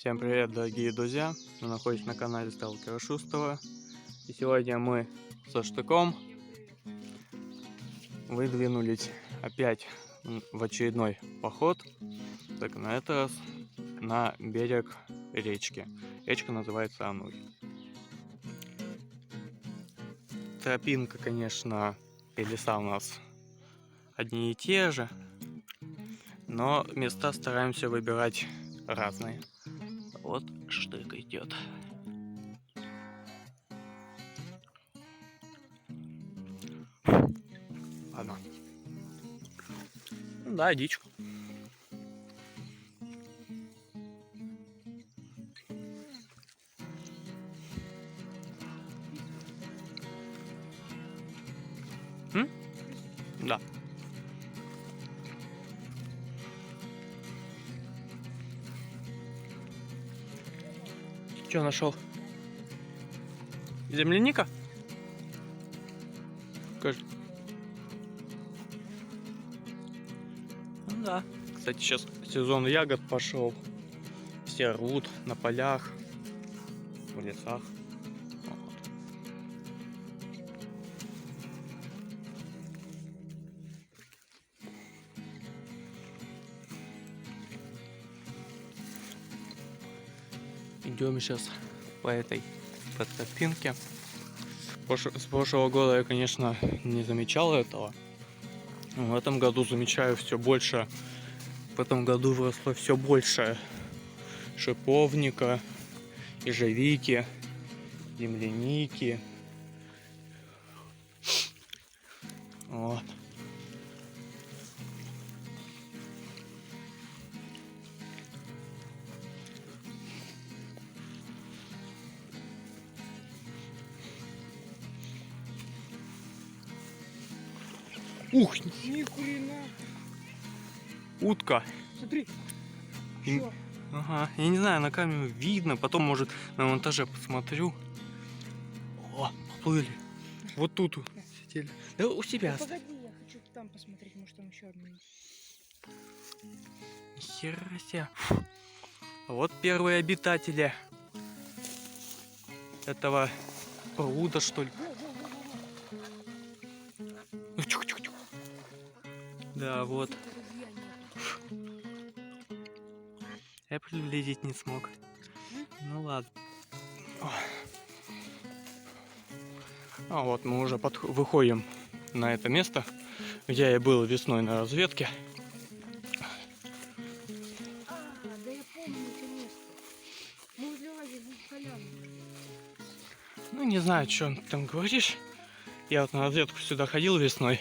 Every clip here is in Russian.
Всем привет, дорогие друзья! Мы находимся на канале Сталкера Шустова. И сегодня мы со Штыком выдвинулись опять в очередной поход. Так, на этот раз на берег речки. Речка называется Ануй. Тропинка, конечно, и леса у нас одни и те же, но места стараемся выбирать разные. Вот Штык идет. Ладно. Ну да, дичь. Да. Что нашел? Земляника? Покажи. Ну да. Кстати, сейчас сезон ягод пошел. Все рвут на полях, в лесах. Вот. Идем сейчас по этой тропинке. С прошлого года я, конечно, не замечал этого. В этом году замечаю все больше. В этом году выросло все больше шиповника, ежевики, земляники. Вот. Ух! Ни хрена! Утка! Смотри! И... Что? Ага, я не знаю, на камеру видно, потом, может, на монтаже посмотрю. О, поплыли. Вот тут сидели. Да у себя. Да погоди, я хочу там посмотреть, может там еще одна есть. Хера себе. Вот первые обитатели этого пруда, что ли. Да, вот. Я приблизить не смог. Ну ладно. А вот мы уже выходим на это место, где я был весной на разведке. Да я помню это место. Мы возле в поляну. Ну не знаю, что ты там говоришь. Я вот на разведку сюда ходил весной.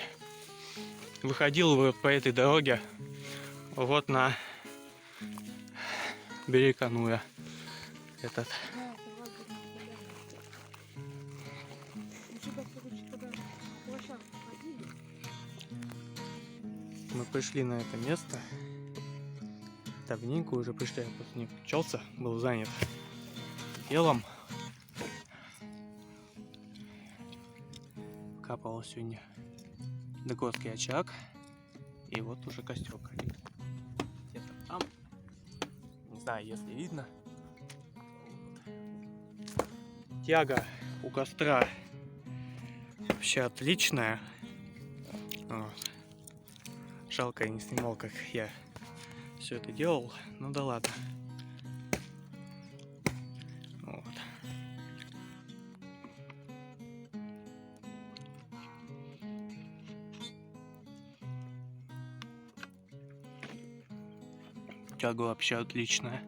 Выходил вот по этой дороге. Вот на берег Ануя. Этот. Да, это лагерная поляна. Мы сюда, короче, когда в лошадку ходили. Мы пришли на это место. Давненько уже пришли, я просто не включался, был занят делом. Капал сегодня докорский очаг. И вот уже костер горит. Где-то там. Не знаю, если видно. Тяга у костра вообще отличная. Вот. Жалко, я не снимал, как я все это делал. Ну да ладно. Вот. Тяга вообще отличная.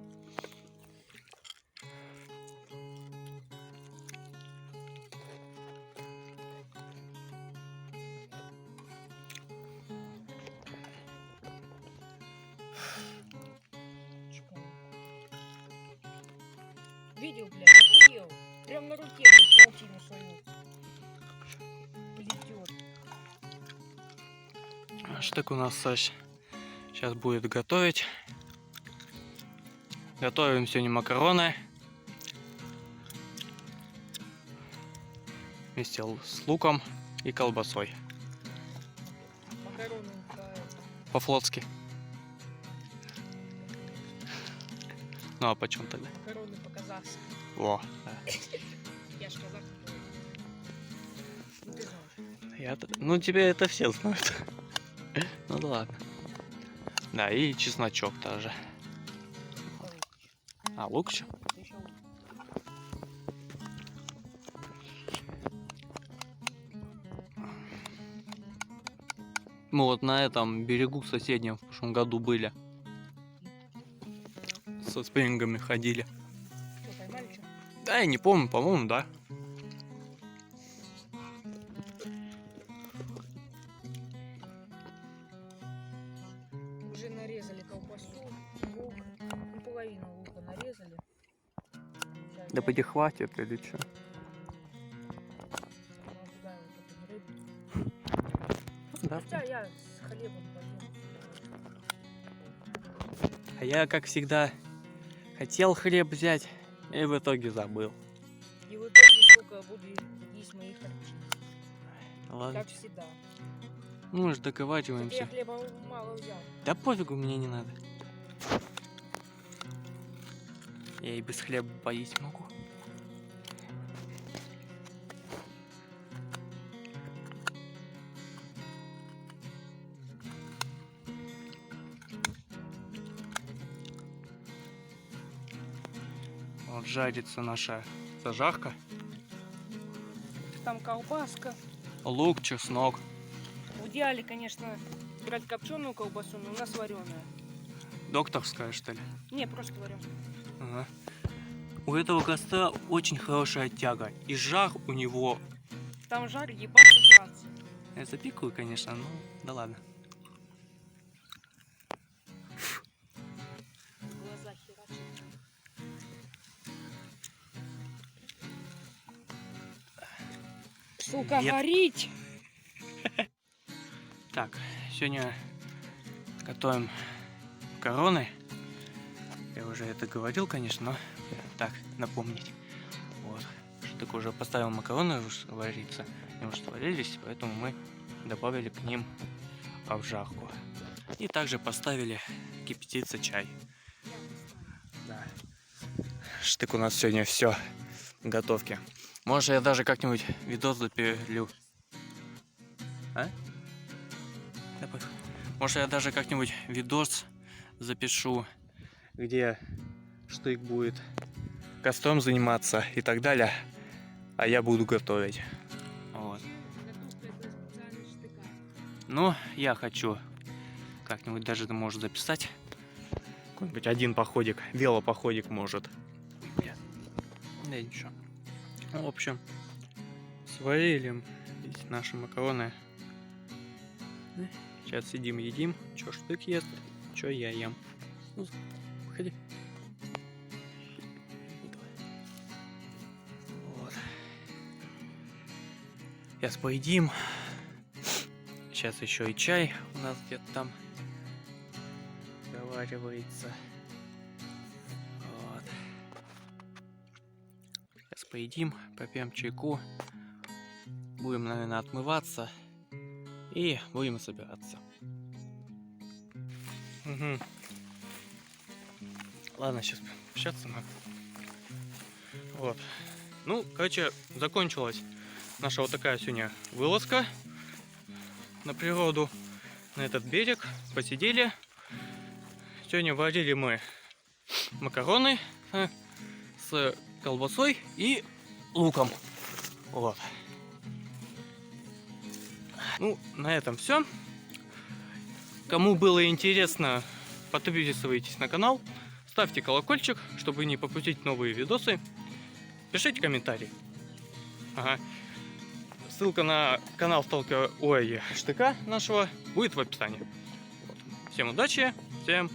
Видел, блядь, охуел. Прям на руке, блядь, паутину свою. Плетет. Штык у нас сейчас будет готовить. Готовим сегодня макароны. Вместе с луком и колбасой. Макароны По-флотски. Ну а почем тогда? Короны по-казахски. О, да. Я ж казах. Ну ты знаешь. Ну тебе это все знают. Ну да ладно. Да, и чесночок тоже. А, лук еще? Еще Мы вот на этом берегу соседнем в прошлом году были. Со спиннингами ходили. что, поймали что? Да, я не помню, по-моему, да. Уже нарезали колбасу, лук. Ну, половину лука нарезали. Взяли Да поди хватит или что? туда вот эту рыбу. Да. Хотя я с хлебом пойду. А я, как всегда, хотел хлеб взять и в итоге забыл. И в итоге сколько буду есть моих харчей. Ладно. Как всегда. Ну, мы же Только я договариваемся. хлеба мало взял. Да пофигу, мне не надо. Я и без хлеба поесть могу. Вот жарится наша зажарка. Там колбаска. Лук, чеснок. В идеале, конечно, брать копченую колбасу, но у нас вареная. Докторская, что ли? Не, просто вареная. Ага. У этого костра очень хорошая тяга. И жар у него... Там жар ебаться сраться. Я запикаю, конечно, но да ладно. Глаза херачат. Сука, Нет. горить! Так, сегодня готовим макароны. Я уже это говорил, конечно, но так, напомнить. Вот. Штык уже поставил макароны вариться. Они уже сварились, поэтому мы добавили к ним обжарку. И также поставили кипятиться чай. Да. Штык у нас сегодня все в готовке. Может, я даже как-нибудь видос запилю. А? Да пофиг. Может, я даже как-нибудь видос запишу, где Штык будет костром заниматься и так далее, а я буду готовить. Вот. Ну, я хочу как-нибудь даже ты можешь записать. Какой-нибудь один походик, велопоходик может. Да ничего. Ну, в общем, сварили здесь наши макароны. Сейчас сидим, едим. Чё Штык ест, чё я ем. Ну, выходи. Вот. Сейчас поедим. Сейчас еще и чай у нас где-то там заваривается. Вот. Сейчас поедим, попьем чайку. Будем, наверное, отмываться. И будем собираться. Угу. Ладно, сейчас общаться надо. Вот. Ну, короче, закончилась наша вот такая сегодня вылазка на природу, на этот берег. Посидели. Сегодня варили мы макароны с колбасой и луком. Вот. Ну, на этом все. Кому было интересно, подписывайтесь на канал, ставьте колокольчик, чтобы не пропустить новые видосы. Пишите комментарии. Ага. Ссылка на канал Штыка нашего будет в описании. Вот. Всем удачи, всем